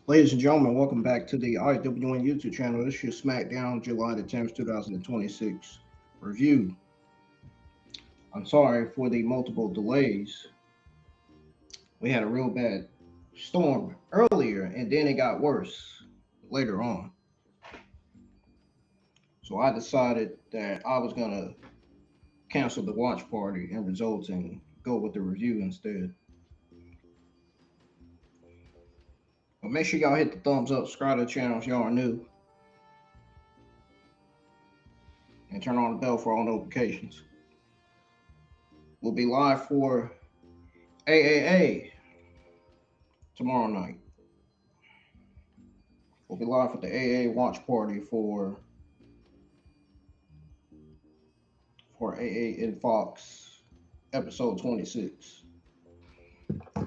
Ladies and gentlemen, welcome back to the IWN YouTube channel. This is your Smackdown July the 10th, 2026 review. I'm sorry for the multiple delays. We had a real bad storm earlier, and then it got worse later on. So I decided that I was going to cancel the watch party and result and go with the review instead. But make sure y'all hit the thumbs up, subscribe to the channel if y'all are new, and turn on the bell for all notifications. We'll be live for AAA tomorrow night. We'll be live for the AA watch party for AA in Fox episode 26.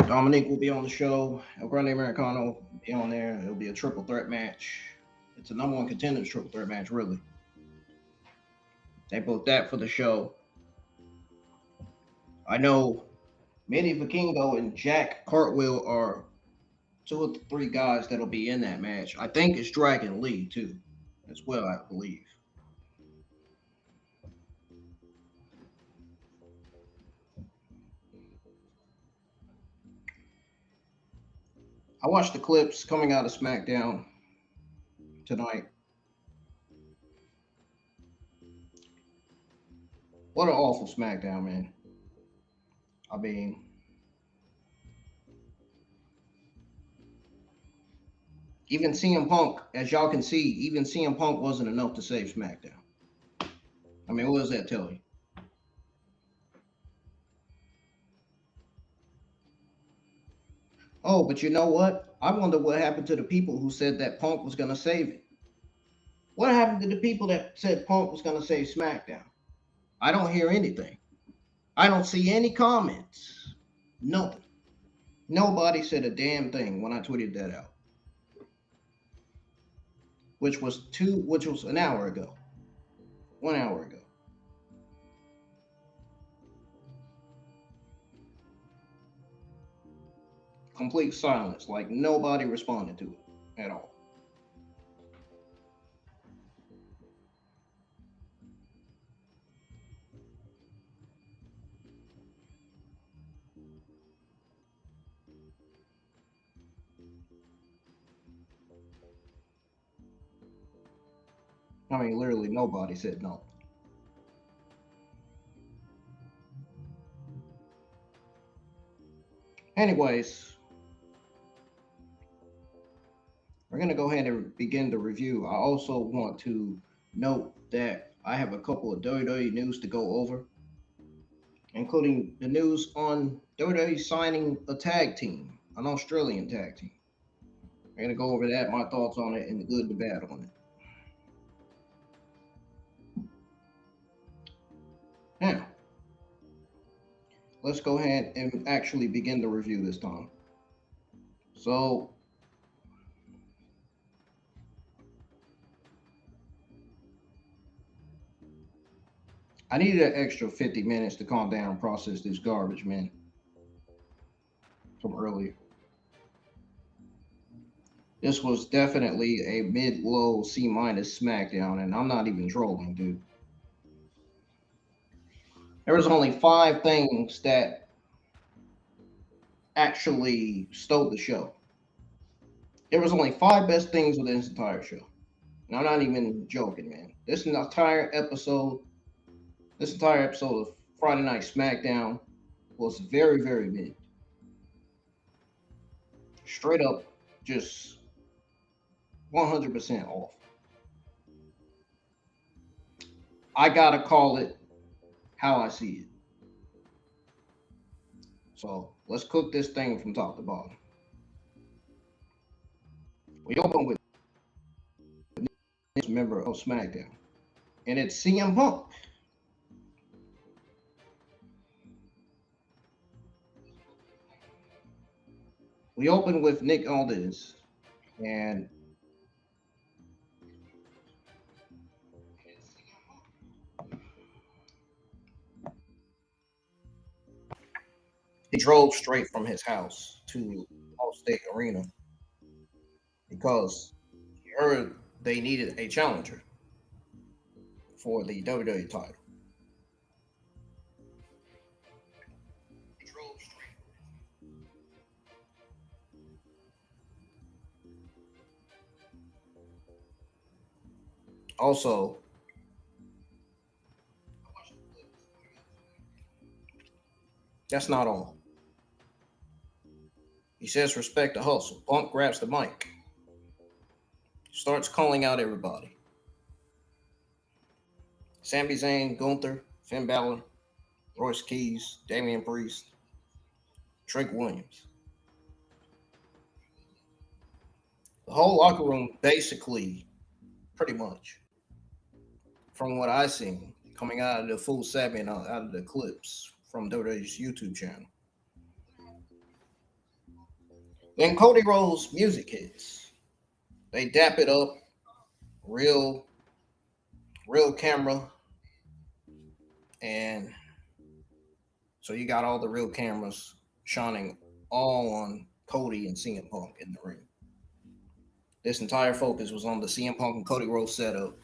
Dominique will be on the show. El Grande Americano will be on there. It'll be a triple threat match. It's a number one contenders triple threat match, really. They booked that for the show. I know Manny Vikingo and Jack Cartwheel are two of the three guys that'll be in that match. I think it's Dragon Lee, too, as well, I believe. I watched the clips coming out of Smackdown tonight. What an awful Smackdown, man. I mean, even CM Punk, as y'all can see, even CM Punk wasn't enough to save SmackDown. I mean, what does that tell you? Oh, but you know what? I wonder what happened to the people who said that Punk was going to save it. What happened to the people that said Punk was going to save SmackDown? I don't hear anything. I don't see any comments. Nothing. Nobody said a damn thing when I tweeted that out, which was an hour ago. 1 hour ago. Complete silence, like nobody responded to it at all. I mean, literally nobody said no. Anyways, we're going to go ahead and begin the review. I also want to note that I have a couple of WWE news to go over, including the news on WWE signing a tag team, an Australian tag team. We're going to go over that, my thoughts on it, and the good and the bad on it. Now, let's go ahead and actually begin the review this time. So, I needed an extra 50 minutes to calm down and process this garbage, man, from earlier. This was definitely a mid-low C minus SmackDown, and I'm not even trolling, dude. There was only five things that actually stole the show. There was only five best things of this entire show. And I'm not even joking, man. This entire episode of Friday Night SmackDown was very, very mid. Straight up, just 100% off. I gotta call it how I see it. So let's cook this thing from top to bottom. We open with this member of SmackDown, and it's CM Punk. We open with Nick Aldis, and he drove straight from his house to Allstate Arena because he heard they needed a challenger for the WWE title. Also, that's not all. He says respect the hustle. Punk grabs the mic, starts calling out everybody. Sami Zayn, Gunther, Finn Balor, Royce Keys, Damian Priest, Trick Williams. The whole locker room basically, pretty much, from what I've seen, coming out of the full segment, out of the clips from WWE's YouTube channel. Then Cody Rhodes' music hits. They dap it up, real, real camera, and so you got all the real cameras shining all on Cody and CM Punk in the ring. This entire focus was on the CM Punk and Cody Rhodes setup.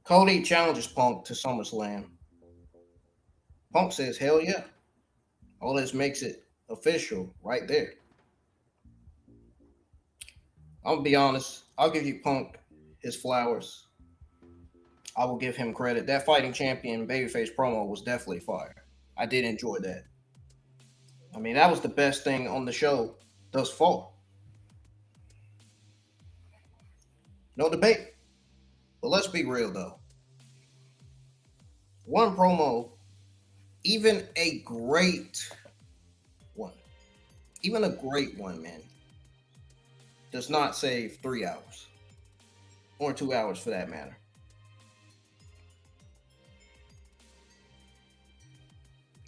Cody challenges Punk to SummerSlam. Punk says, hell yeah. All this makes it official right there. I'll be honest. I'll give you Punk his flowers. I will give him credit. That fighting champion babyface promo was definitely fire. I did enjoy that. I mean, that was the best thing on the show thus far. No debate. But let's be real though. One promo even a great one, man, does not save 3 hours or 2 hours for that matter.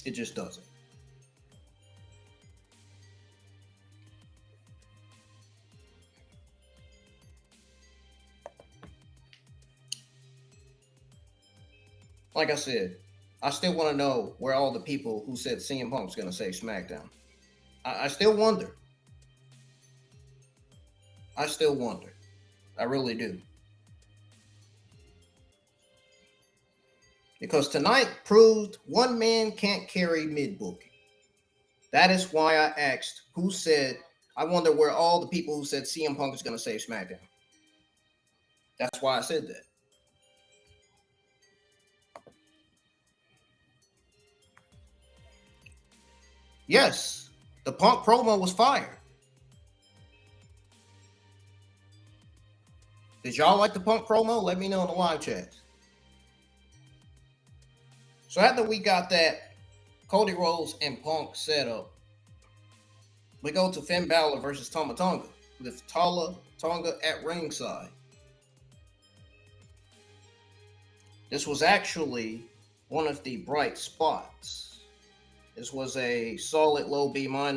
It just doesn't. Like I said, I still want to know where all the people who said CM Punk's going to save SmackDown. I still wonder. I really do. Because tonight proved one man can't carry mid-booking. That is why I asked who said, I wonder where all the people who said CM Punk is going to save SmackDown. That's why I said that. Yes, the Punk promo was fire. Did y'all like the Punk promo? Let me know in the live chat. So after we got that Cody Rhodes and Punk setup, we go to Finn Bálor versus Tonga with Tonga at ringside. This was actually one of the bright spots. This was a solid low B-. I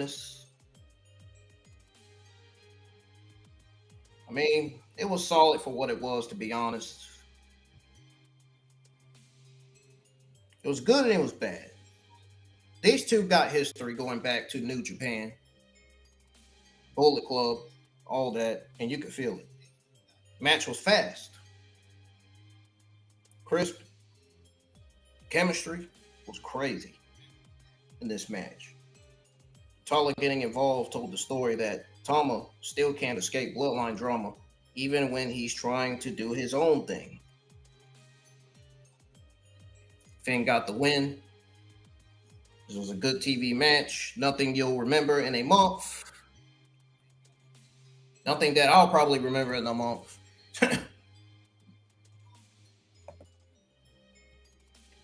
mean, it was solid for what it was, to be honest. It was good and it was bad. These two got history going back to New Japan, Bullet Club, all that, and you could feel it. Match was fast, crisp. Chemistry was crazy in this match. Tala getting involved told the story that Tama still can't escape bloodline drama even when he's trying to do his own thing. Finn got the win. This was a good TV match. Nothing you'll remember in a month. Nothing that I'll probably remember in a month.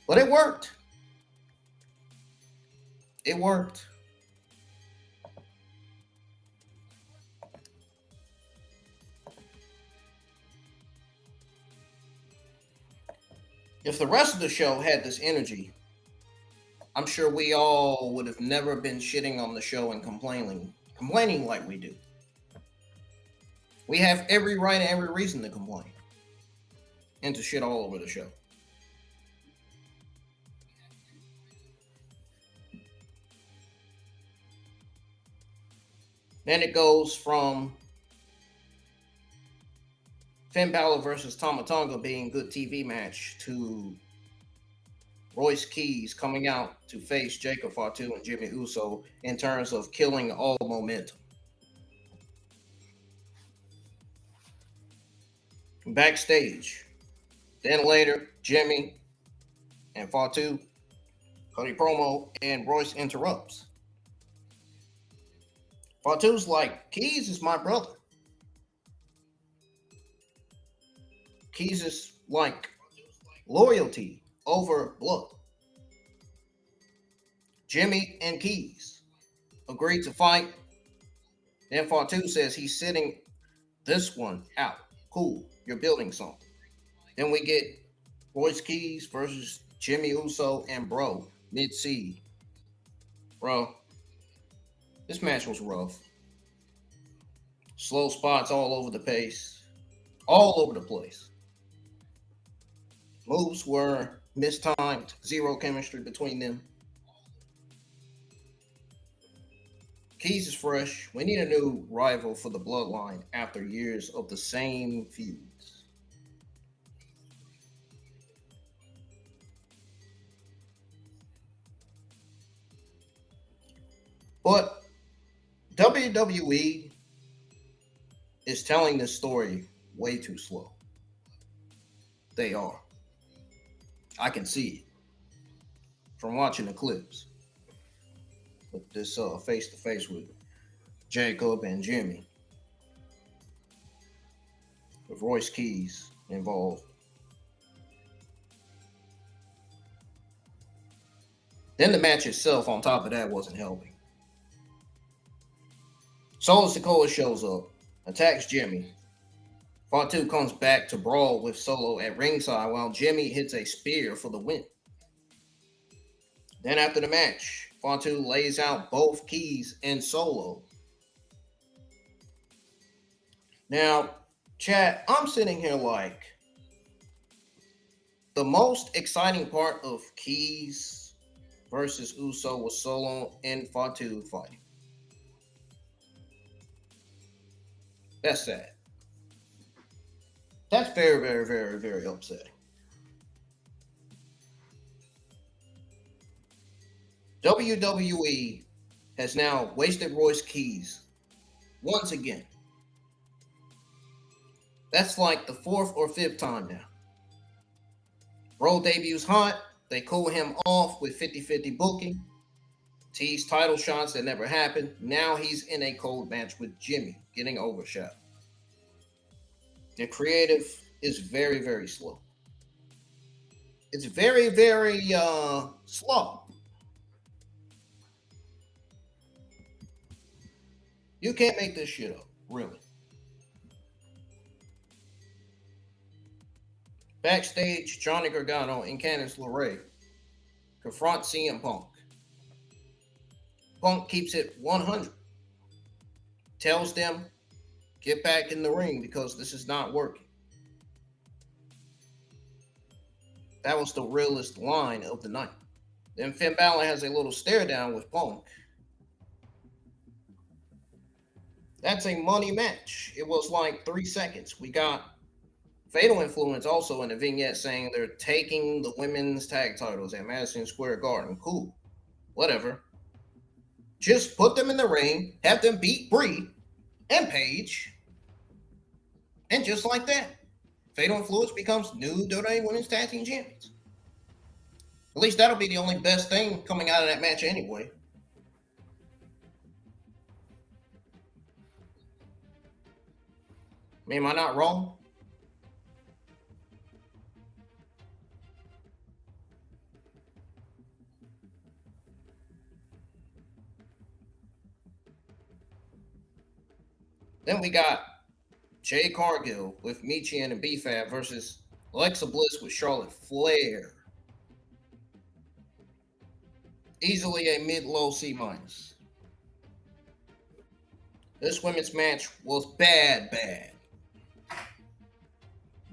But it worked. It worked. If the rest of the show had this energy, I'm sure we all would have never been shitting on the show and complaining like we do. We have every right and every reason to complain and to shit all over the show. Then it goes from Finn Bálor versus Tonga being good TV match to Royce Keys coming out to face Jacob Fatu and Jimmy Uso in terms of killing all momentum. Backstage. Then later, Jimmy and Fatu, Cody promo, and Royce interrupts. Fatu's like, Keys is my brother. Keys is like loyalty over blood. Jimmy and Keys agreed to fight. Then Fatu says he's sitting this one out. Cool, you're building something. Then we get Royce Keys versus Jimmy Uso and Bro mid-seed. Bro, this match was rough. Slow spots all over the place. All over the place. Moves were mistimed. Zero chemistry between them. Keys is fresh. We need a new rival for the bloodline after years of the same feuds. But WWE is telling this story way too slow. They are. I can see it from watching the clips. With this face-to-face with Jacob and Jimmy. With Royce Keys involved. Then the match itself, on top of that, wasn't helping. Solo Sikoa shows up, attacks Jimmy. Fatu comes back to brawl with Solo at ringside while Jimmy hits a spear for the win. Then after the match, Fatu lays out both Keys and Solo. Now, chat, I'm sitting here like, the most exciting part of Keys versus Uso was Solo and Fatu fighting. That's sad. That's very, very, very, very upsetting. WWE has now wasted Royce Keys once again. That's like the 4th or 5th time now. Bro debuts hot. They cool him off with 50-50 booking. Tease title shots that never happened. Now he's in a cold match with Jimmy, getting overshadowed. The creative is very, very slow. It's very, very slow. You can't make this shit up, really. Backstage, Johnny Gargano and Candice LeRae confront CM Punk. Punk keeps it 100. Tells them, get back in the ring because this is not working. That was the realest line of the night. Then Finn Balor has a little stare down with Punk. That's a money match. It was like 3 seconds. We got Fatal Influence also in the vignette saying they're taking the women's tag titles at Madison Square Garden. Cool. Whatever. Just put them in the ring, have them beat Brie and Paige, and just like that, Fatal Influence becomes new WWE Women's Tag Team Champions. At least that'll be the only best thing coming out of that match anyway. I mean, am I not wrong? Then we got Jay Cargill with Michin and B-Fab versus Alexa Bliss with Charlotte Flair. Easily a mid-low C-. This women's match was bad.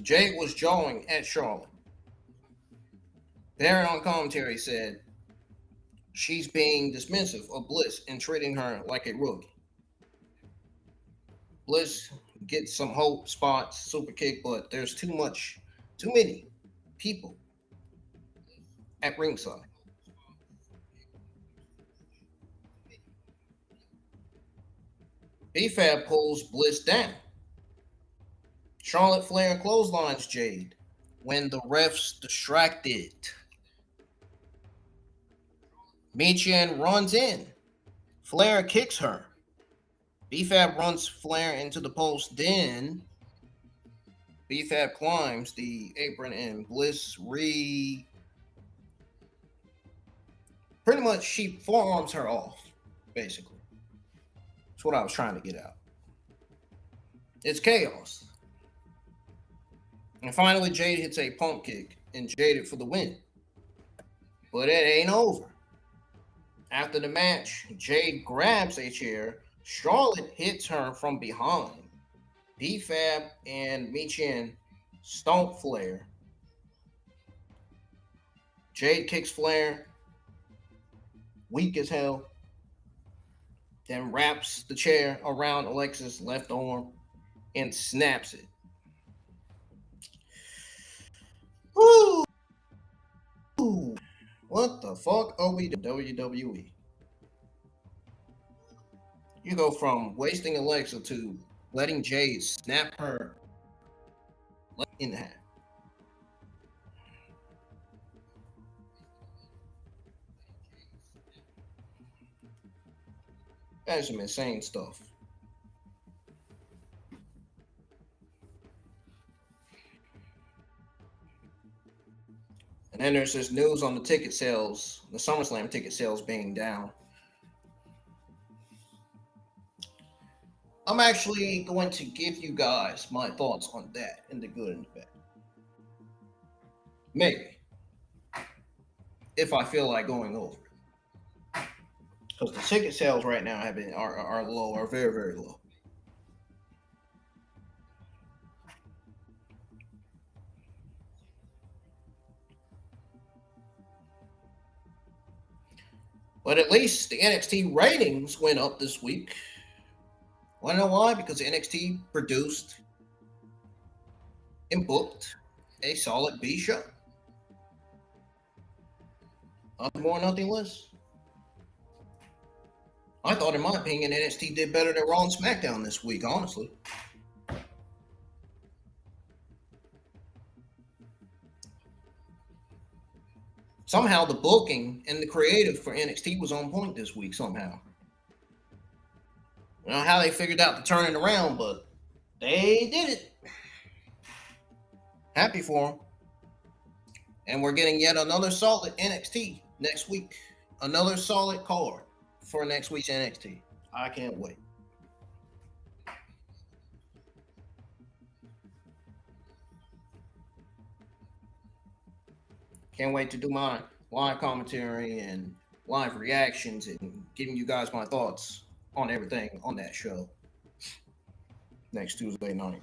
Jade was jawing at Charlotte. Baron on commentary said she's being dismissive of Bliss and treating her like a rookie. Bliss gets some hope spots, super kick, but there's too many people at ringside. B-Fab pulls Bliss down. Charlotte Flair clotheslines Jade when the ref's distracted. Michin runs in. Flair kicks her. B-Fab runs Flair into the post. Then B-Fab climbs the apron and Bliss pretty much she forearms her off, basically. That's what I was trying to get out. It's chaos. And finally, Jade hits a pump kick and Jaded for the win. But it ain't over. After the match, Jade grabs a chair. Charlotte hits her from behind. B-Fab and Michin stomp Flair. Jade kicks Flair. Weak as hell. Then wraps the chair around Alexa's left arm and snaps it. Ooh. What the fuck are we doing, WWE? You go from wasting Alexa to letting Jade snap her in half. That's some insane stuff. And And there's this news on the ticket sales, the SummerSlam ticket sales being down. I'm actually going to give you guys my thoughts on that in the good and the bad. Maybe. If I feel like going over it. Because the ticket sales right now are low, are very, very low. But at least the NXT ratings went up this week. Want to know why? Because NXT produced and booked a solid B show. Nothing more, nothing less. I thought, in my opinion, NXT did better than Raw and Smackdown this week, honestly. Somehow the booking and the creative for NXT was on point this week somehow. I don't know how they figured out to turn it around, but they did it. Happy for them. And we're getting yet another solid NXT next week. Another solid card for next week's NXT. I can't wait. Can't wait to do my live commentary and live reactions and giving you guys my thoughts on everything on that show next Tuesday night.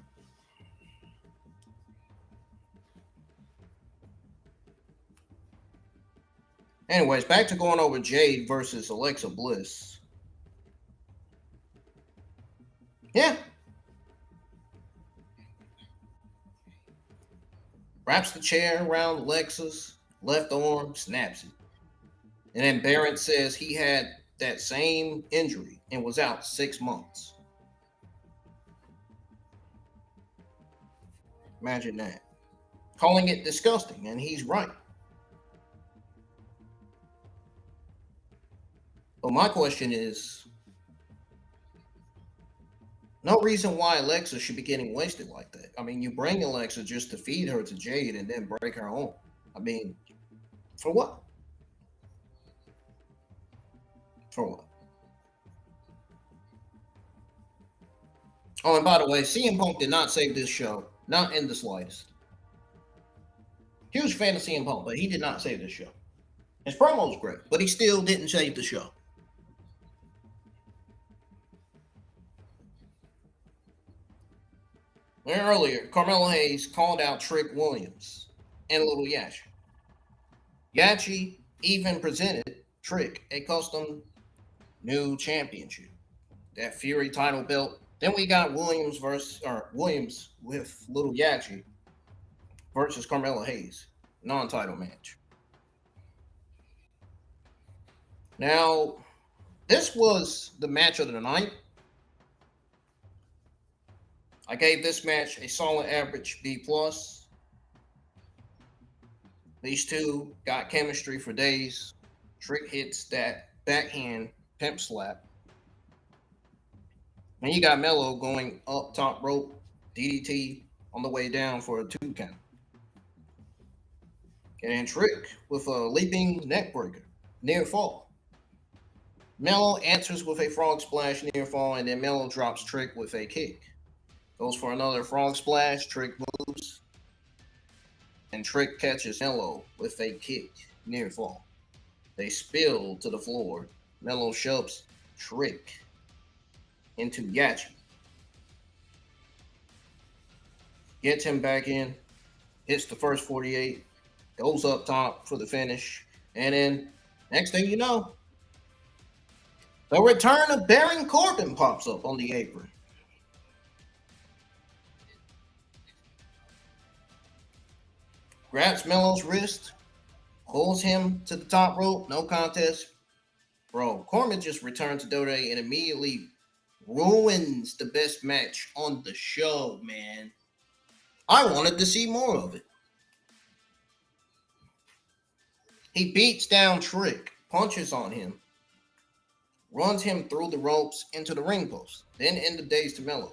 Anyways, back to going over Jade versus Alexa Bliss. Yeah. Wraps the chair around Alexa's left arm, snaps it. And then Barrett says he had that same injury and was out 6 months. Imagine that. Calling it disgusting, and he's right. But my question is, no reason why Alexa should be getting wasted like that. I mean, you bring Alexa just to feed her to Jade and then break her home. I mean, for what? For what? Oh, and by the way, CM Punk did not save this show. Not in the slightest. Huge fan of CM Punk, but he did not save this show. His promo was great, but he still didn't save the show. And earlier, Carmelo Hayes called out Trick Williams and Little Yachi. Yachi even presented Trick a custom new championship, that Fury title belt. Then we got Williams with Little Yachi versus Carmelo Hayes, non-title match. Now, this was the match of the night. I gave this match a solid average B+. These two got chemistry for days. Trick hits that backhand pimp slap. And you got Melo going up top rope, DDT on the way down for a 2 count. And then Trick with a leaping neck breaker, near fall. Melo answers with a frog splash near fall, and then Melo drops Trick with a kick. Goes for another frog splash, Trick moves, and Trick catches Melo with a kick near fall. They spill to the floor. Melo shoves Trick into Yachi. Gets him back in, hits the first 48, goes up top for the finish, and then next thing you know, the return of Baron Corbin pops up on the apron. Grabs Melo's wrist, pulls him to the top rope, no contest. Bro, Corbin just returned to WWE and immediately ruins the best match on the show, man. I wanted to see more of it. He beats down Trick, punches on him, runs him through the ropes into the ring post, then introduces to Melo,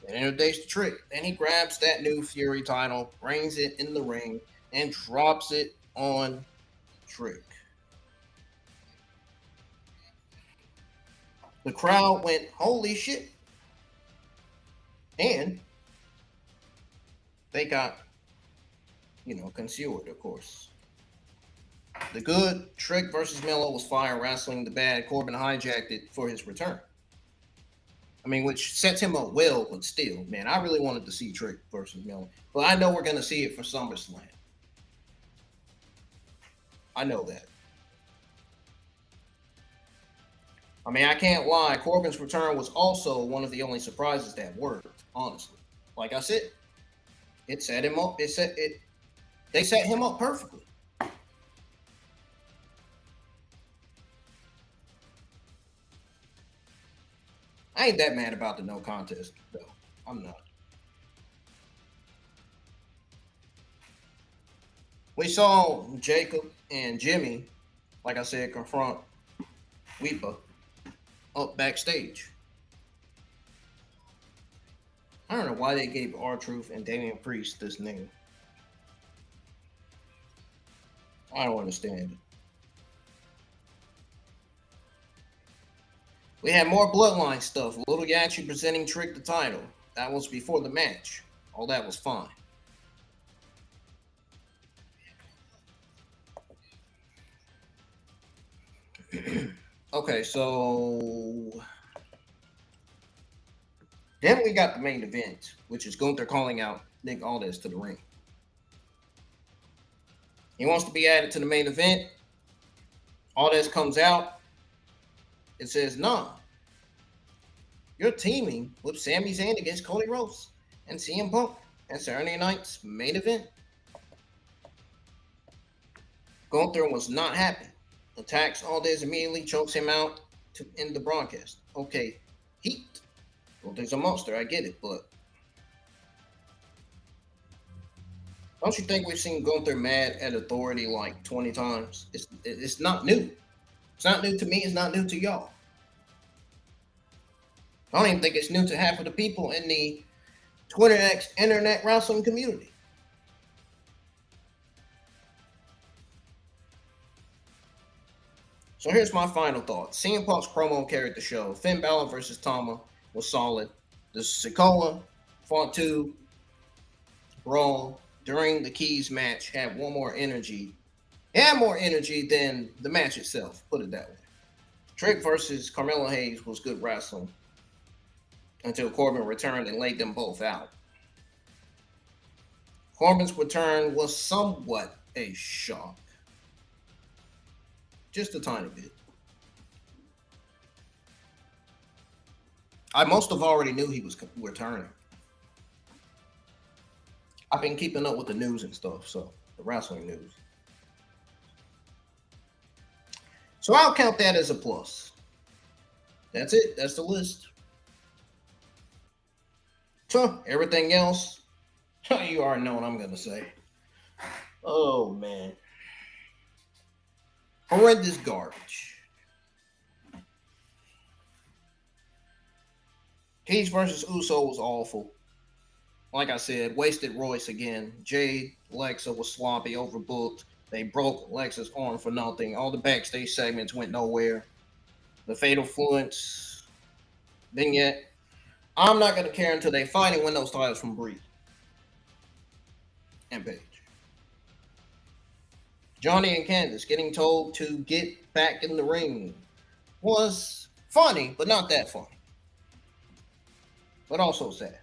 then introduces to Trick. Then he grabs that new Fury title, brings it in the ring, and drops it on Trick. The crowd went, holy shit. And they got, concealed, of course. The good Trick versus Melo was fire, wrestling the bad. Corbin hijacked it for his return. I mean, which sets him up well, but still, man, I really wanted to see Trick versus Melo. But I know we're going to see it for SummerSlam. I know that. I mean, I can't lie. Corbin's return was also one of the only surprises that worked, honestly. Like I said, it set him up. They set him up perfectly. I ain't that mad about the no contest, though. I'm not. We saw Jacob and Jimmy, like I said, confront Weepa up backstage. I don't know why they gave R-Truth and Damian Priest this name. I don't understand it. We had more Bloodline stuff. Little Yachty presenting Trick the title. That was before the match. All that was fine. Okay, so then we got the main event, which is Gunther calling out Nick Aldis to the ring. He wants to be added to the main event. Aldis comes out. It says, nah. You're teaming with Sami Zayn against Cody Rhodes and CM Punk at Saturday night's main event. Gunther was not happy. Attacks Aldis immediately, chokes him out to end the broadcast. Okay, heat. Gunther's a monster, I get it, but don't you think we've seen Gunther mad at authority like 20 times? It's not new. It's not new to me. It's not new to y'all. I don't even think it's new to half of the people in the Twitter X internet wrestling community. So here's my final thoughts. CM Punk's promo carried the show. Finn Balor versus Tonga was solid. The Sikoa Fatu brawl during the Keys match had more energy than the match itself, put it that way. Trick versus Carmelo Hayes was good wrestling until Corbin returned and laid them both out. Corbin's return was somewhat a shock. Just a tiny bit. I must have already knew he was returning. I've been keeping up with the news and stuff, so the wrestling news. So I'll count that as a plus. That's it. That's the list. So everything else, you already know what I'm going to say. Oh, man. Horrendous garbage. Keys versus Uso was awful. Like I said, wasted Royce again. Jade, Alexa was sloppy, overbooked. They broke Alexa's arm for nothing. All the backstage segments went nowhere. The Fatal Fluence vignette. I'm not going to care until they finally win those titles from Brie and Paige. Johnny and Candice getting told to get back in the ring was funny, but not that funny. But also sad.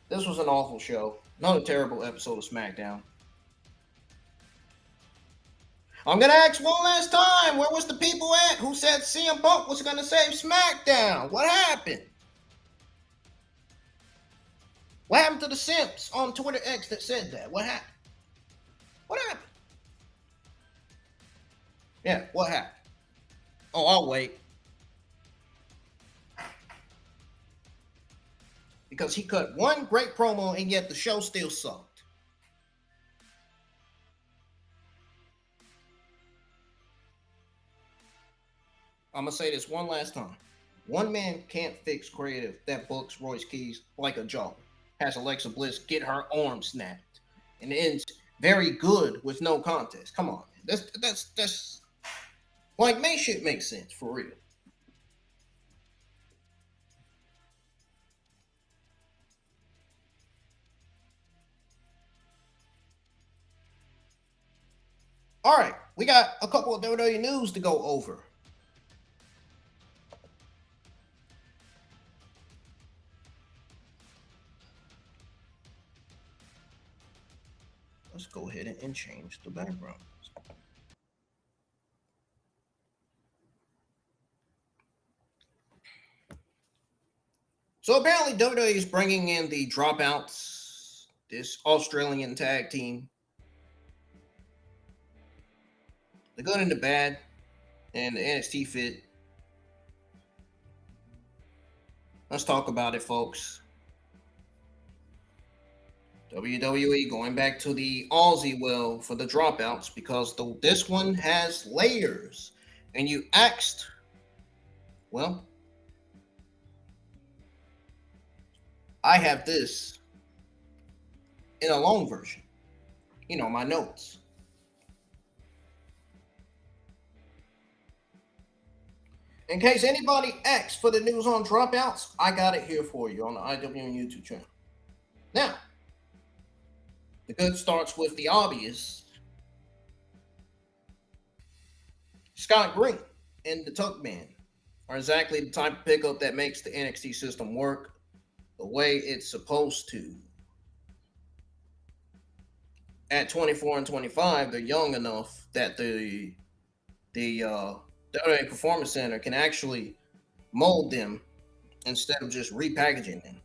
This was an awful show. Another terrible episode of SmackDown. I'm going to ask one last time, where was the people at who said CM Punk was going to save SmackDown? What happened? What happened to the simps on Twitter X that said that? What happened? What happened? Yeah, what happened? Oh, I'll wait. Because he cut one great promo and yet the show still sucked. I'm going to say this one last time. One man can't fix creative that books Royce Keys like a job. Has Alexa Bliss get her arm snapped and ends very good with no contest. Come on, that's like, make shit make sense for real. All right, we got a couple of WWE news to go over. Let's go ahead and change the background. So apparently WWE is bringing in the Dropouts, this Australian tag team. The good and the bad, and the NXT fit. Let's talk about it, folks. WWE going back to the Aussie well for the Dropouts, because this one has layers. And you asked, well, I have this in a long version. You know, my notes. In case anybody asks for the news on Dropouts, I got it here for you on the IWN YouTube channel. Now, the good starts with the obvious. Scott Green and the Tuck Man are exactly the type of pickup that makes the NXT system work the way it's supposed to. At 24 and 25, they're young enough that the WWE Performance Center can actually mold them instead of just repackaging them.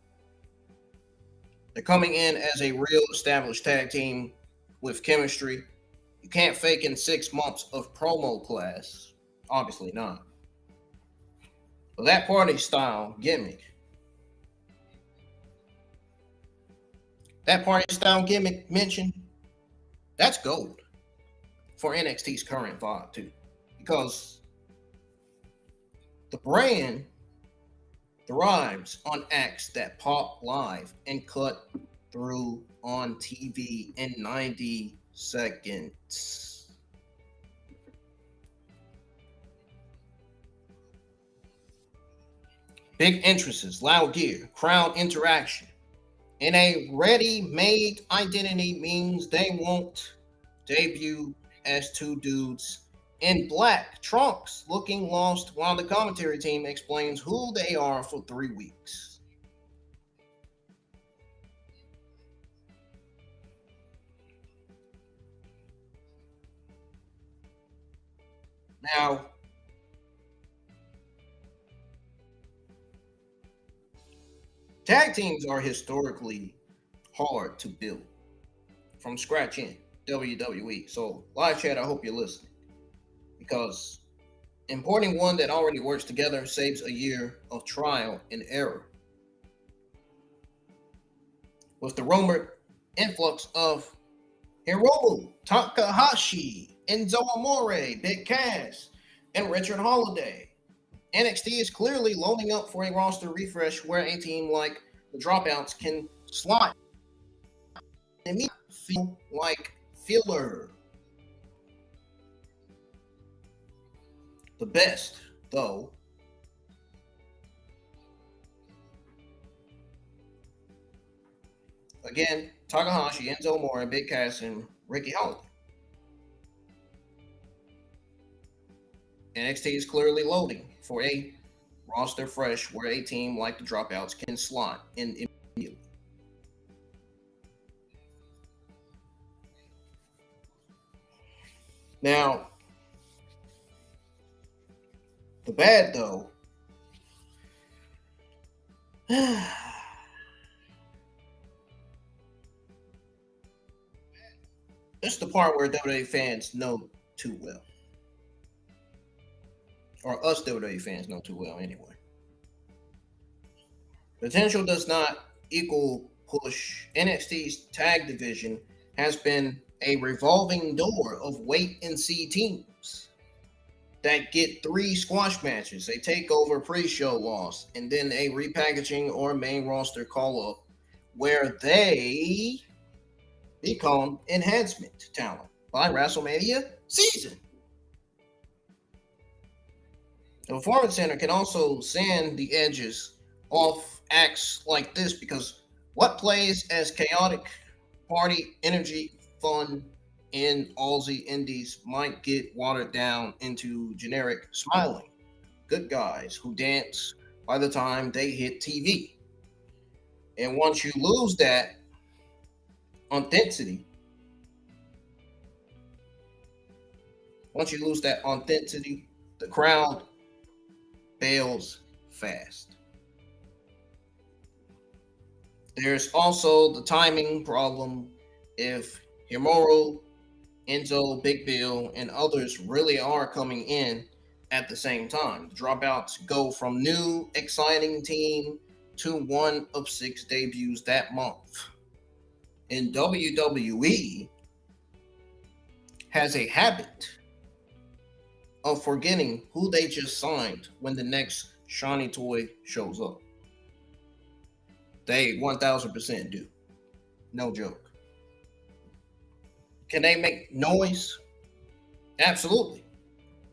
They're coming in as a real established tag team with chemistry. You can't fake in 6 months of promo class. Obviously not. But that party style gimmick, mentioned, that's gold for NXT's current vibe too. Because the brand thrives on acts that pop live and cut through on TV in 90 seconds. Big entrances, loud gear, crowd interaction. In a ready-made identity means they won't debut as two dudes in black trunks looking lost while the commentary team explains who they are for 3 weeks. Now, tag teams are historically hard to build from scratch in WWE. So, live chat, I hope you're listening. Because importing one that already works together saves a year of trial and error. With the rumored influx of Hiromu Takahashi, Enzo Amore, Big Cass, and Richard Holiday, NXT is clearly loading up for a roster refresh where a team like the Dropouts can slot and feel like filler. The best, though, again, Takahashi, Enzo Amore, Big Cass, and Ricky Holiday. NXT is clearly loading for a roster fresh where a team like the Dropouts can slot in immediately. Now, the bad, though, it's the part where WWE fans know too well. Or us WWE fans know too well anyway. Potential does not equal push. NXT's tag division has been a revolving door of wait and see teams that get 3 squash matches, a takeover pre-show loss, and then a repackaging or main roster call-up where they recon enhancement talent by WrestleMania season. The Performance Center can also sand the edges off acts like this because what plays as chaotic party energy fun in Aussie indies might get watered down into generic smiling good guys who dance by the time they hit TV. And once you lose that authenticity, the crowd bails fast. There's also the timing problem. If Himuro, Enzo, Big Bill, and others really are coming in at the same time, the Dropouts go from new, exciting team to one of 6 debuts that month. And WWE has a habit of forgetting who they just signed when the next shiny toy shows up. They 1000% do. No joke. Can they make noise? Absolutely.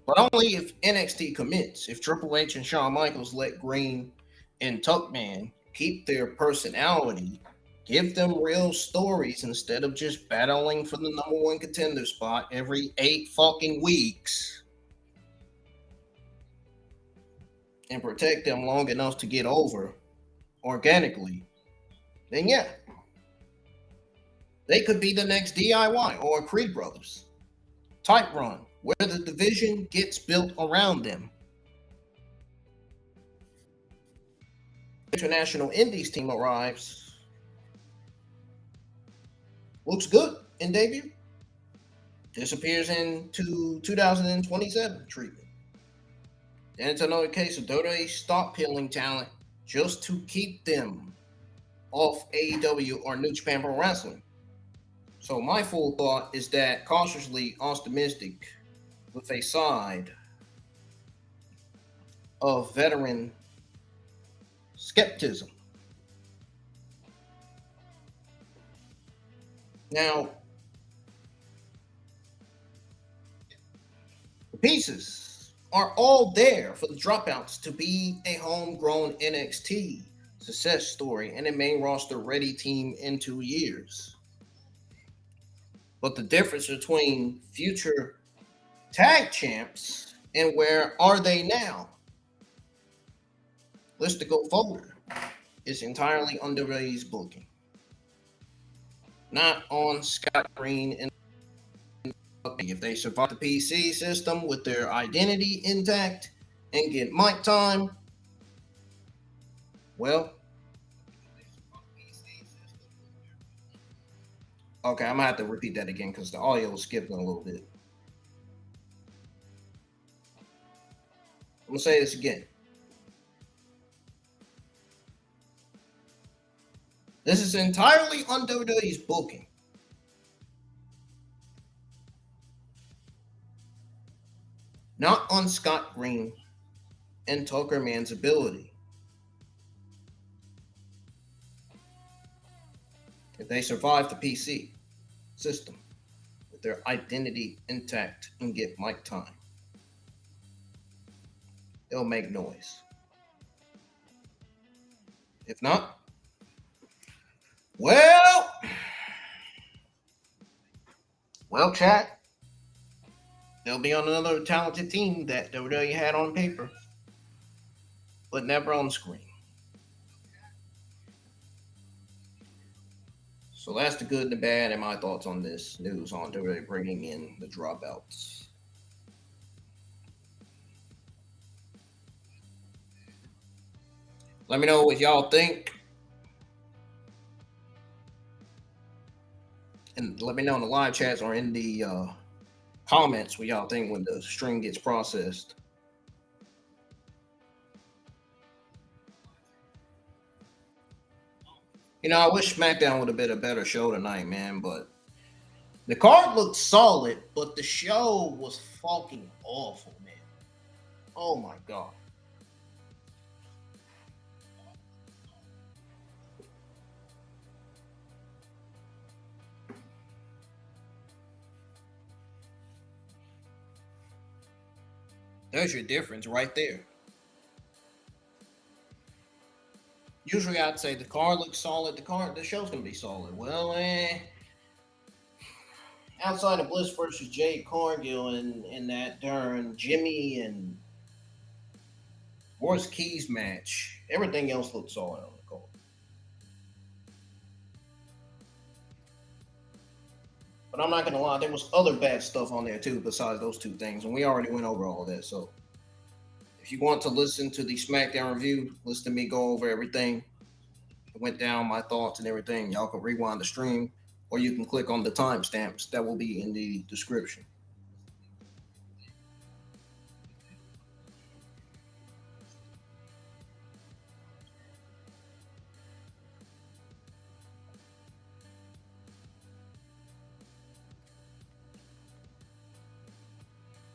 But only if NXT commits. If Triple H and Shawn Michaels let Green and Tuckman keep their personality, give them real stories instead of just battling for the number one contender spot every 8 fucking weeks, and protect them long enough to get over organically, then yeah, they could be the next DIY or Creed Brothers type run where the division gets built around them. International Indies team arrives. Looks good in debut. Disappears into 2027 treatment. And it's another case of WWE stop peeling talent just to keep them off AEW or New Japan Pro Wrestling. So my full thought is that cautiously optimistic with a side of veteran skepticism. Now, the pieces are all there for the Dropouts to be a homegrown NXT success story and a main roster ready team in 2 years. But the difference between future tag champs and where are they now? Listicle forward is entirely on WWE's booking. Not on Scott Green and if they survive the PC system with their identity intact and get mic time, well, okay, I'm gonna have to repeat that again because the audio was skipping a little bit. I'm gonna say this again. This is entirely on WWE's booking. Not on Scott Green and Tucker Man's ability. If they survive the PC system with their identity intact and get mic time, they'll make noise. If not, well, chat, they'll be on another talented team that WWE had on paper, but never on screen. So that's the good and the bad and my thoughts on this news on WWE bringing in the Dropouts. Let me know what y'all think. And let me know in the live chats or in the comments what y'all think when the string gets processed. You know, I wish SmackDown would have been a better show tonight, man, but the card looked solid, but the show was fucking awful, man. Oh my God. There's your difference right there. Usually I'd say the card looks solid, the show's gonna be solid. Well, outside of Bliss versus Jade Cargill and that darn Jimmy and Morris Keys match, everything else looked solid on the card. But I'm not gonna lie, there was other bad stuff on there too besides those two things, and we already went over all of that. So if you want to listen to the SmackDown review, listen to me go over everything. It went down my thoughts and everything. Y'all can rewind the stream, or you can click on the timestamps that will be in the description.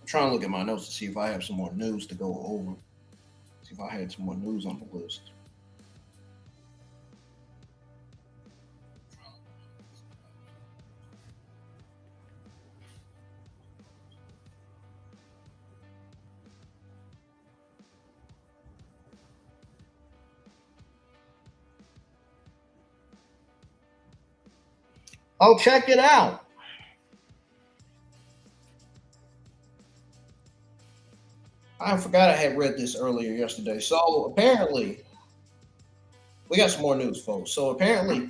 I'm trying to look at my notes to see if I have some more news to go over. See if I had some more news on the list. Oh, check it out. I forgot I had read this earlier yesterday. So apparently, we got some more news, folks. So apparently,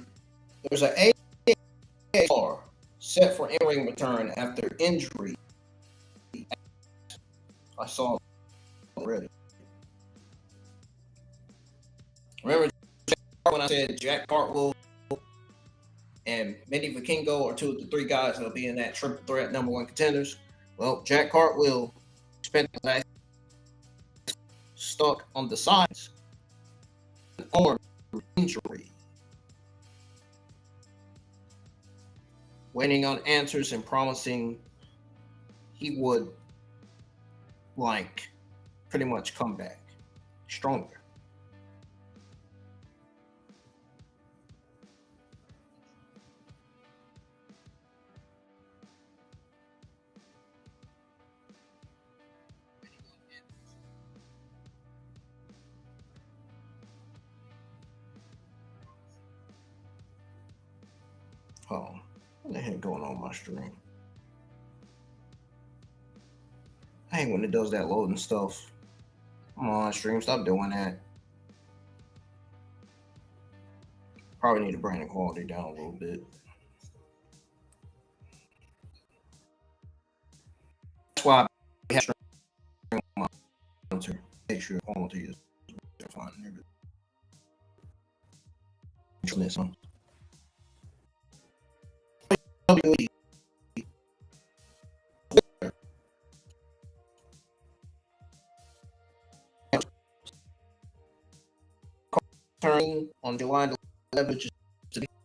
there's an AAA set for in-ring return after injury. I saw it already. Remember when I said Jack Cartwheel and Manny Vikingo are two of the three guys that'll be in that triple threat number one contenders? Well, Jack Cartwheel spent the last stuck on the sides, an arm injury, waiting on answers and promising he would pretty much come back stronger. Oh, what the heck going on my stream? I hate when it does that loading stuff. Come on, stream, stop doing that. Probably need to bring the quality down a little bit. That's why I have stream on my monitor. Make sure quality is fine. This one. Turning on July 11th,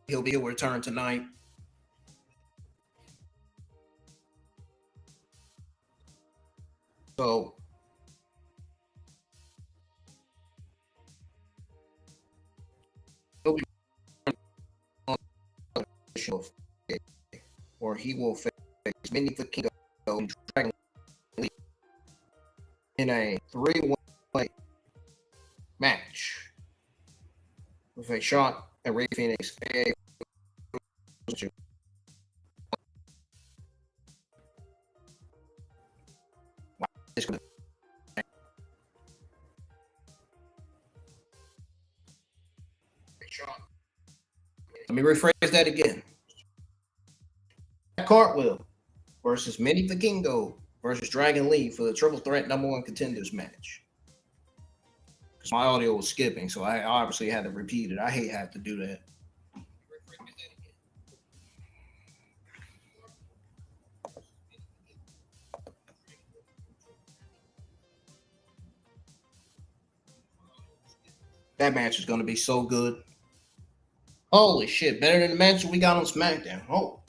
he'll be returned tonight. So he'll be on the show, or he will face Manny Vikingo and Dragon Lee in a three-way match with a shot at Rey Fenix. Let me rephrase that again. Cartwheel versus Manny Vikingo versus Dragon Lee for the triple threat number one contenders match. Because my audio was skipping, so I obviously had to repeat it. I hate having to do that. That match is going to be so good. Holy shit, better than the match we got on Smackdown. Oh.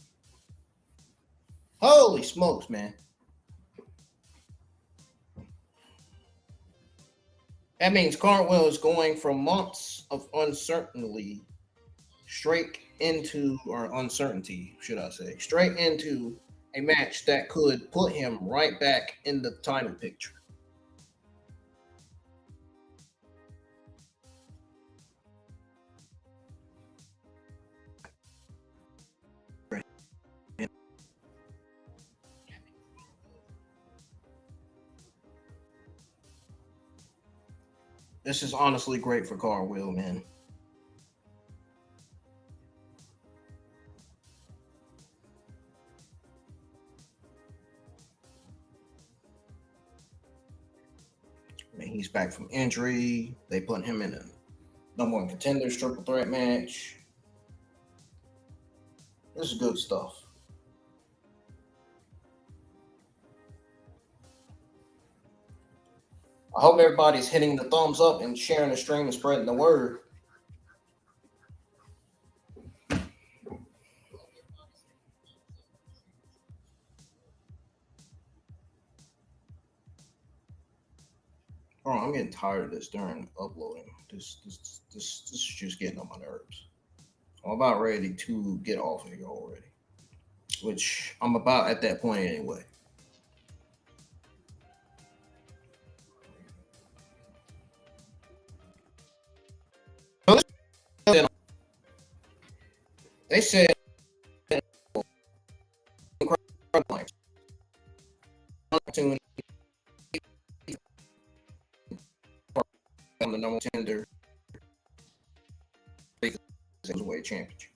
Holy smokes, man. That means Cartwheel is going from months of uncertainty straight into, or uncertainty, should I say, straight into a match that could put him right back in the title picture. This is honestly great for Cartwheel, man. I mean, he's back from injury. They put him in a #1 contenders triple threat match. This is good stuff. I hope everybody's hitting the thumbs up and sharing the stream and spreading the word. Oh, I'm getting tired of this during uploading. This is just getting on my nerves. I'm about ready to get off of here already, which I'm about at that point anyway. They said opportunity on the #1 contender Cruiserweight Championship.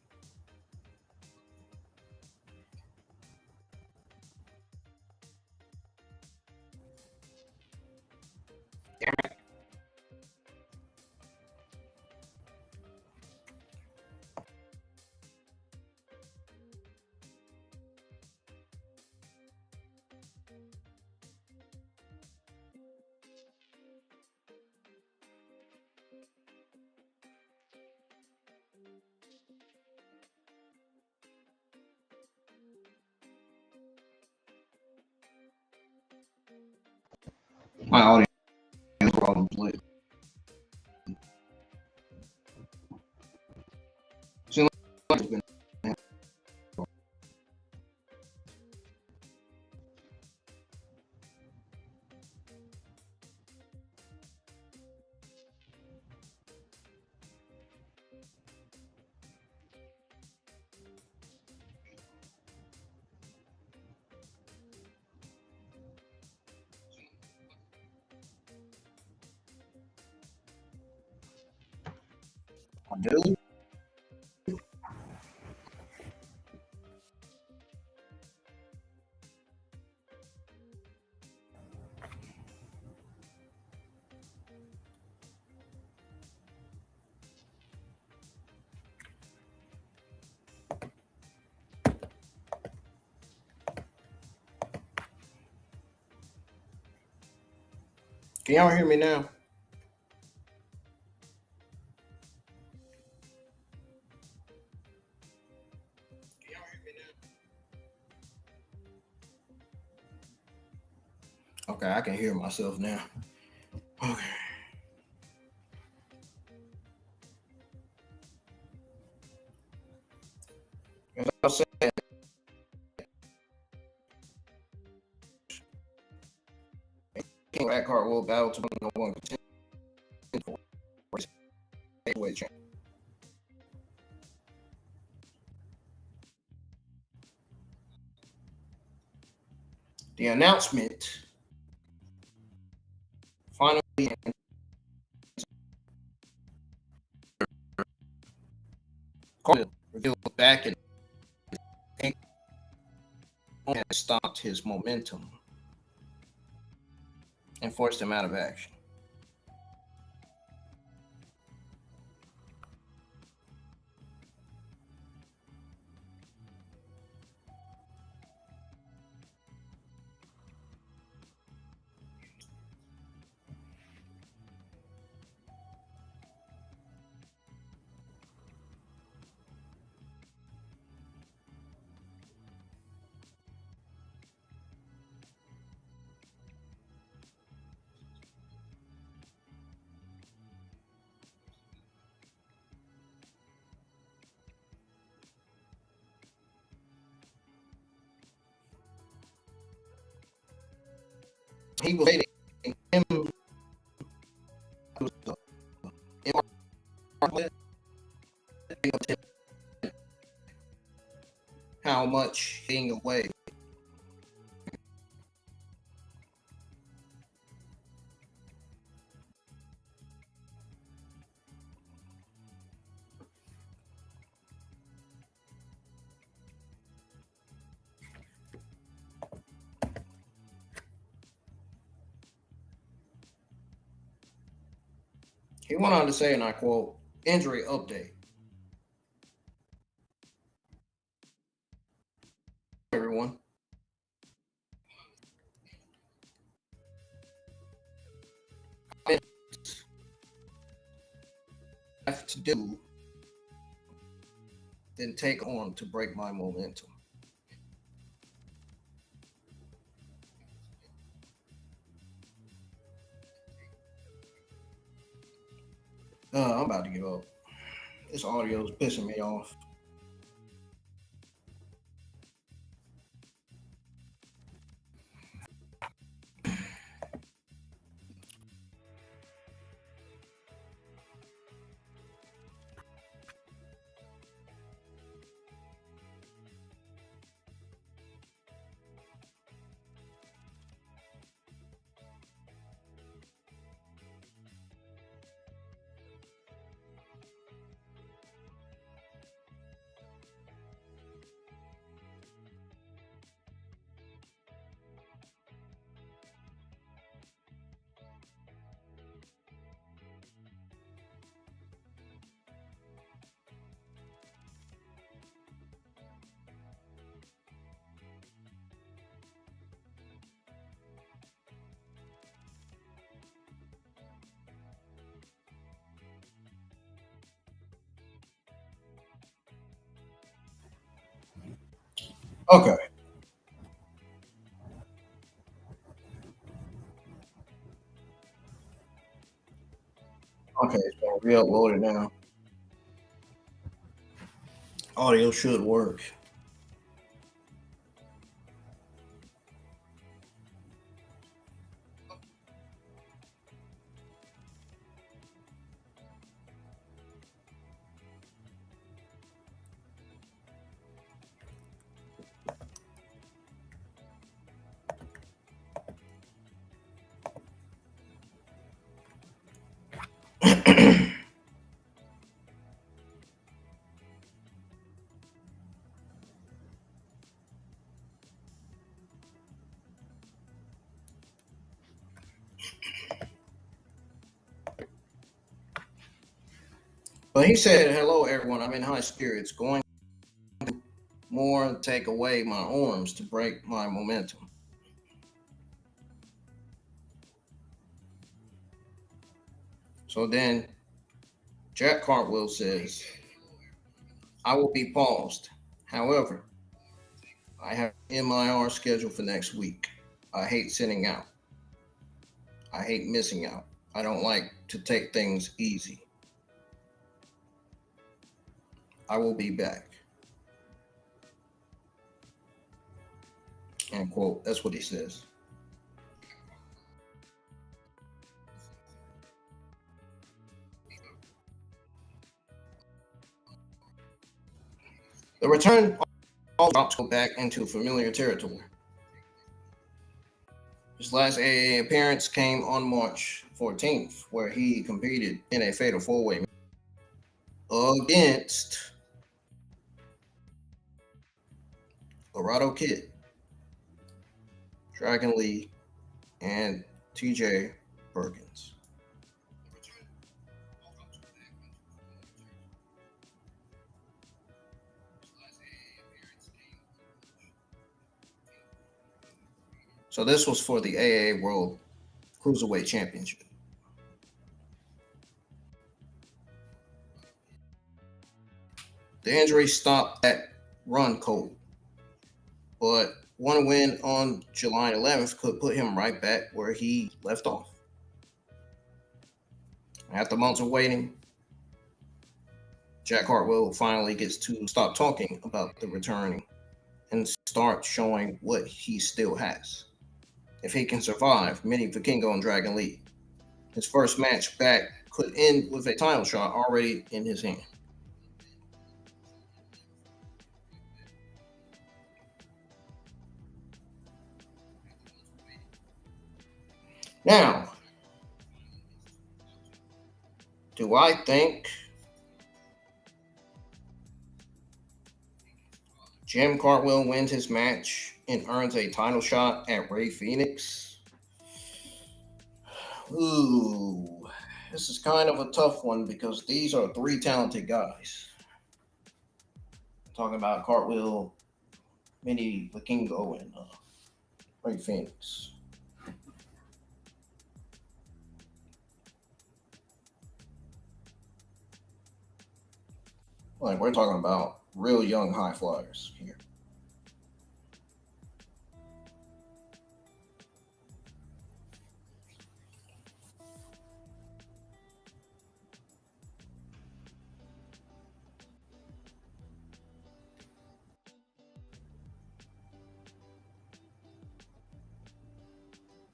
My audience problems lately. Do? Can y'all hear me now? Okay, I can hear myself now. Okay. As I said, King at Cartwheel battle to #1 contender for Cruiserweight Championship. The announcement finally revealed back and stopped his momentum and forced him out of action. He was hating him. How much being away. He went on to say, and I quote, "Injury update. Everyone. I have to do than take on to break my momentum." I'm about to give up. This audio is pissing me off. Okay. Okay, it's been re-uploaded now. Audio should work. But he said, "Hello, everyone. I'm in high spirits. Going to more take away my arms to break my momentum." So then Jack Cartwheel says, "I will be paused. However, I have MIR scheduled for next week. I hate sitting out. I hate missing out. I don't like to take things easy. I will be back." End quote. That's what he says. The return all drops go back into familiar territory. His last AAA appearance came on March 14th, where he competed in a fatal four-way against Laredo Kid, Dragon Lee, and TJ Perkins. So this was for the AAA World Cruiserweight Championship. The injury stopped that run cold, but one win on July 11th could put him right back where he left off. After months of waiting, Jack Hartwell finally gets to stop talking about the returning and start showing what he still has. If he can survive Mini Vikingo and Dragon Lee, his first match back could end with a title shot already in his hand. Now, do I think Jim Cartwheel wins his match and earns a title shot at Rey Fenix? Ooh. This is kind of a tough one because these are three talented guys. I'm talking about Cartwheel, Mini Vikingo, and Rey Fenix. Like, we're talking about real young high flyers here.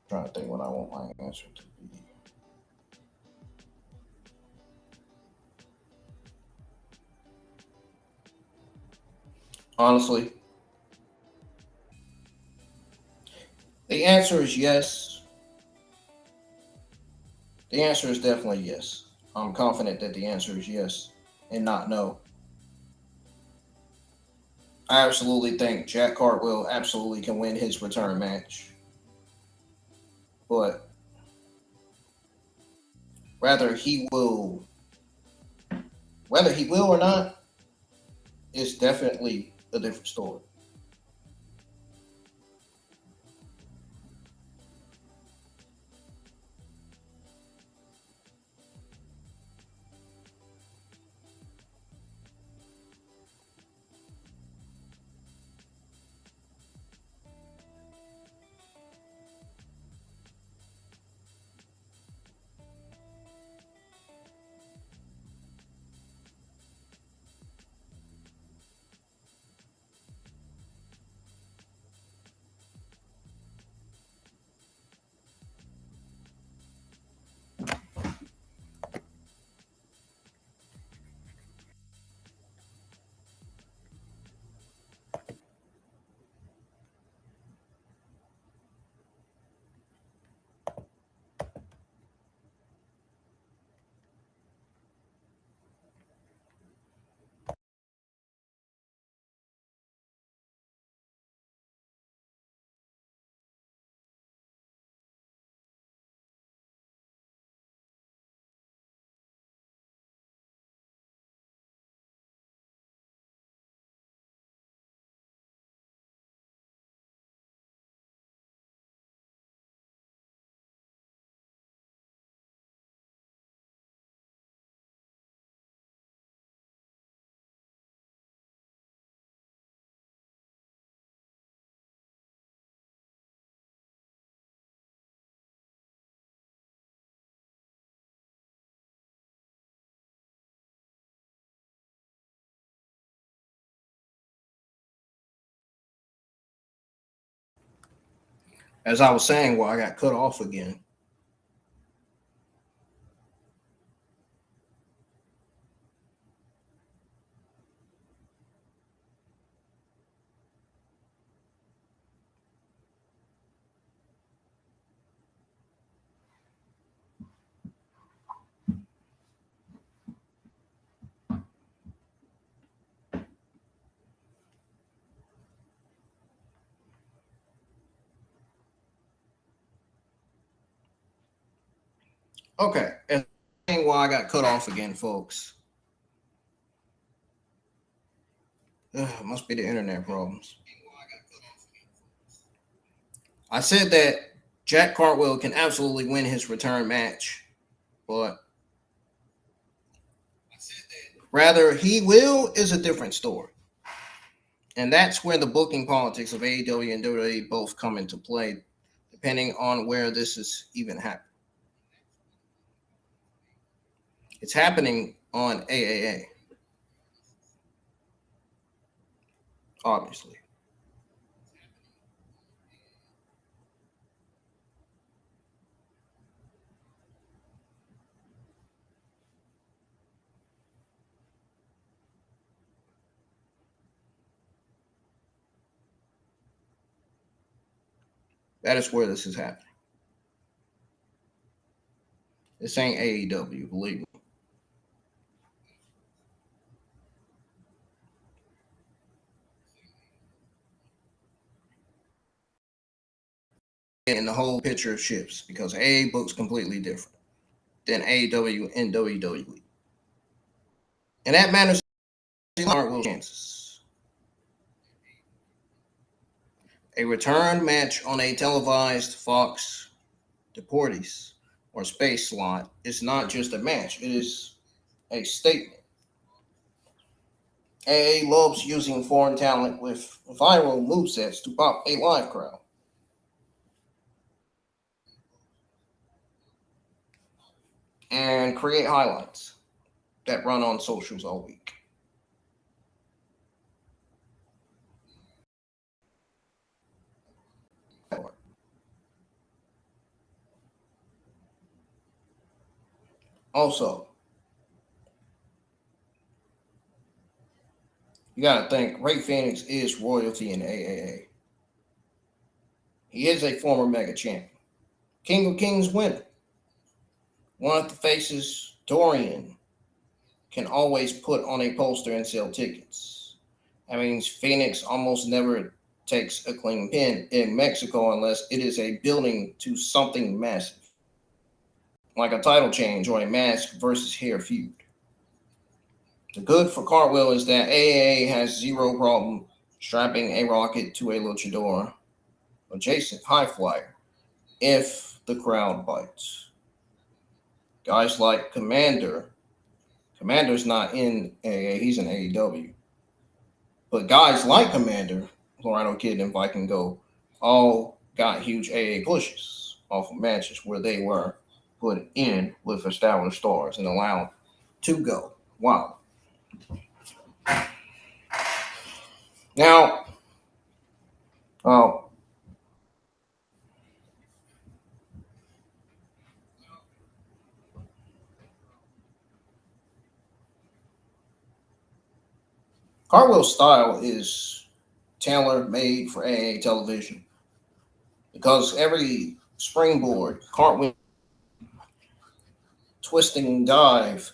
Trying to think what I want my answer to be. Honestly, the answer is yes. The answer is definitely yes. I'm confident that the answer is yes and not no. I absolutely think Jack Cartwheel absolutely can win his return match. But whether he will or not is definitely a different story. As I was saying, I got cut off again. Okay, and why I got cut off again, folks. Must be the internet problems. I said that Jack Cartwheel can absolutely win his return match, but rather he will is a different story. And that's where the booking politics of AEW and WWE both come into play, depending on where this is even happening. It's happening on AAA, obviously. That is where this is happening. This ain't AEW, believe me. And the whole picture shifts because AA book's completely different. than AEW and WWE. And that matters to Cartwheel's chances. A return match on a televised Fox, Deportes, or Space slot is not just a match, it is a statement. AA loves using foreign talent with viral movesets to pop a live crowd. And create highlights that run on socials all week. Also, you got to think Rey Fenix is royalty in AAA. He is a former mega champion. King of Kings winner. One of the faces, Dorian, can always put on a poster and sell tickets. That means Phoenix almost never takes a clean pin in Mexico unless it is a building to something massive, like a title change or a mask versus hair feud. The good for Cartwheel is that AAA has zero problem strapping a Rocket to a luchador adjacent high flyer if the crowd bites. Guys like Commander's not in AA, he's in AEW. But guys like Commander, Laredo Kid, and Viking Go all got huge AA pushes off of matches where they were put in with established stars and allowed to go. Wow. Now, Cartwheel's style is tailor-made for AA television because every springboard, cartwheel, twisting dive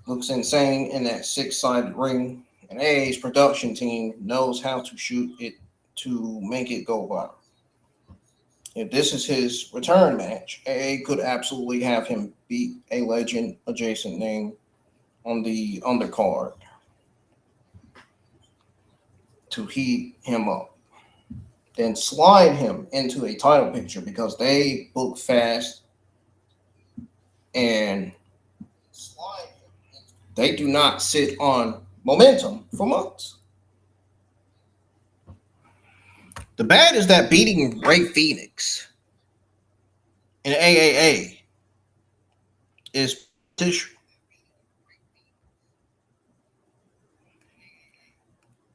looks insane in that six-sided ring, and AA's production team knows how to shoot it to make it go viral. If this is his return match, AA could absolutely have him beat a legend adjacent name on the undercard to heat him up, then slide him into a title picture because they book fast and they do not sit on momentum for months. The bad is that beating Rey Fenix in AAA is tissue.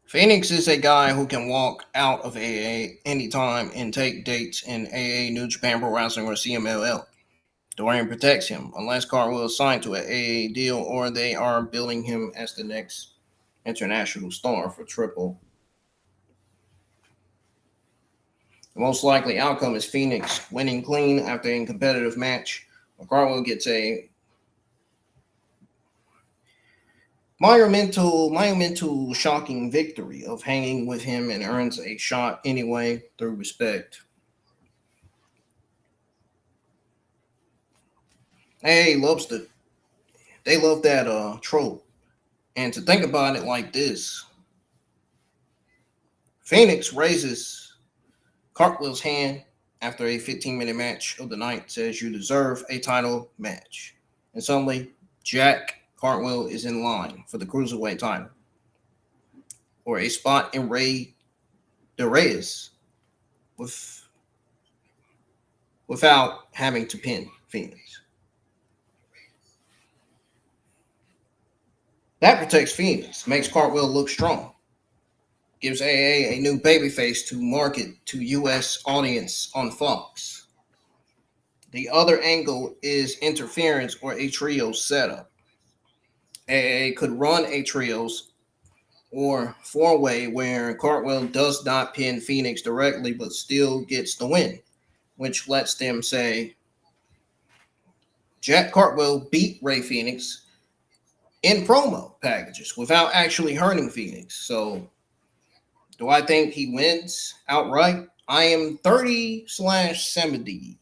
Phoenix is a guy who can walk out of AA anytime and take dates in AA, New Japan Pro Wrestling, or CMLL. Dorian protects him unless Cartwheel is signed to an AA deal or they are building him as the next international star for Triple. The most likely outcome is Phoenix winning clean after a competitive match, or Cartwheel gets a monumental, shocking victory of hanging with him and earns a shot anyway through respect. They love that trope. And to think about it like this, Phoenix raises Cartwheel's hand after a 15-minute match of the night, says you deserve a title match. And suddenly, Jack Cartwheel is in line for the Cruiserweight title or a spot in Rey de Reyes without having to pin Phoenix. That protects Phoenix, makes Cartwheel look strong, gives AA a new babyface to market to U.S. audience on Fox. The other angle is interference or a trios setup. AA could run a trios or four-way where Cartwheel does not pin Phoenix directly but still gets the win, which lets them say Jack Cartwheel beat Rey Fenix in promo packages without actually hurting Phoenix. So do I think he wins outright? I am 30/70.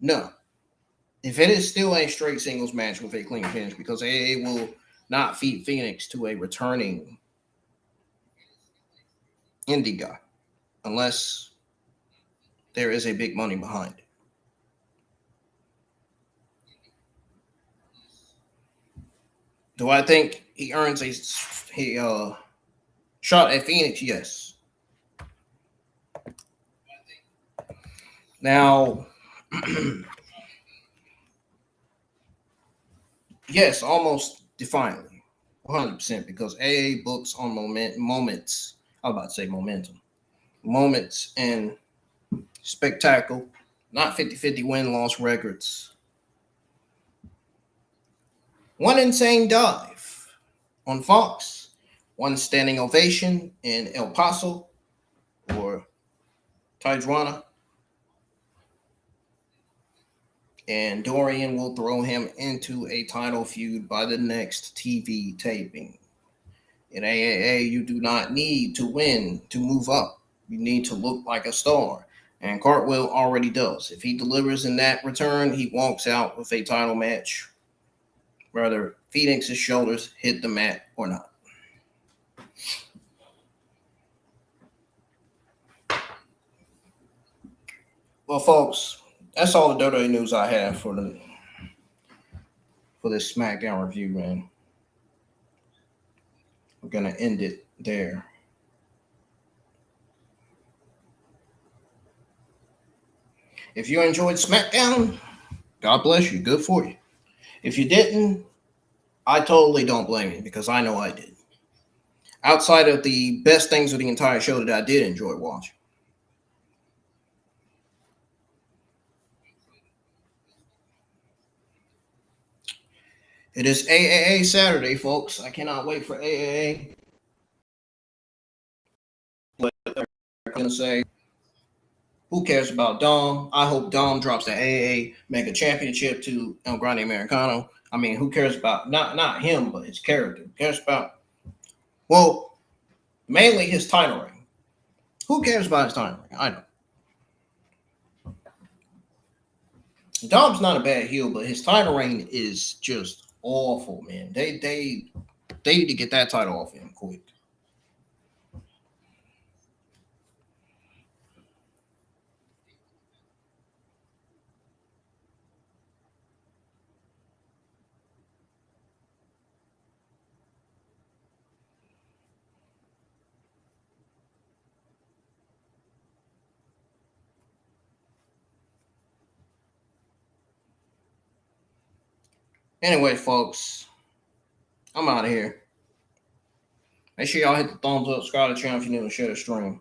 No. if it is still a straight singles match with a clean finish, because AAA will not feed Fenix to a returning indie guy unless there is a big money behind it. Do I think he earns a shot at Fenix? Yes. Now, yes, almost defiantly, 100%, because AA books on moments. I was about to say momentum. Moments and spectacle, not 50-50 win-loss records. One insane dive on Fox, one standing ovation in El Paso or Tijuana, and Dorian will throw him into a title feud by the next TV taping. In AAA, you do not need to win to move up. You need to look like a star. And Cartwheel already does. If he delivers in that return, he walks out with a title match, whether Fenix's shoulders hit the mat or not. Well, folks, that's all the WWE news I have for this Smackdown review, man. We're gonna end it there. If you enjoyed Smackdown, God bless you. Good for you. If you didn't, I totally don't blame you, because I know I did. Outside of the best things of the entire show that I did enjoy watching. It is AAA Saturday, folks. I cannot wait for AAA. What I'm going to say, who cares about Dom? I hope Dom drops the AAA Mega Championship to El Grande Americano. I mean, who cares about, not him, but his character? Who cares about, well, mainly his title ring. Who cares about his title ring? I don't. Dom's not a bad heel, but his title reign is just awful, man. They need to get that title off him quick. Anyway, folks, I'm out of here. Make sure y'all hit the thumbs up, subscribe to the channel if you're new, and share the stream.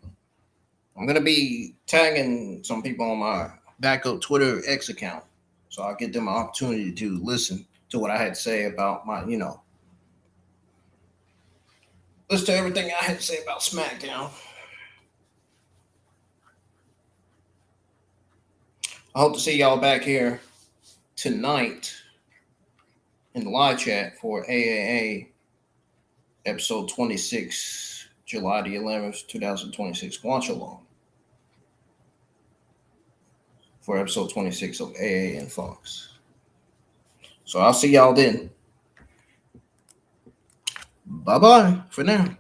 I'm going to be tagging some people on my backup Twitter X account, so I'll get them an opportunity to listen to what I had to say about my, listen to everything I had to say about SmackDown. I hope to see y'all back here tonight in the live chat for AAA episode 26, July the 11th, 2026. Watch along for episode 26 of AA and Fox. So I'll see y'all then. Bye-bye for now.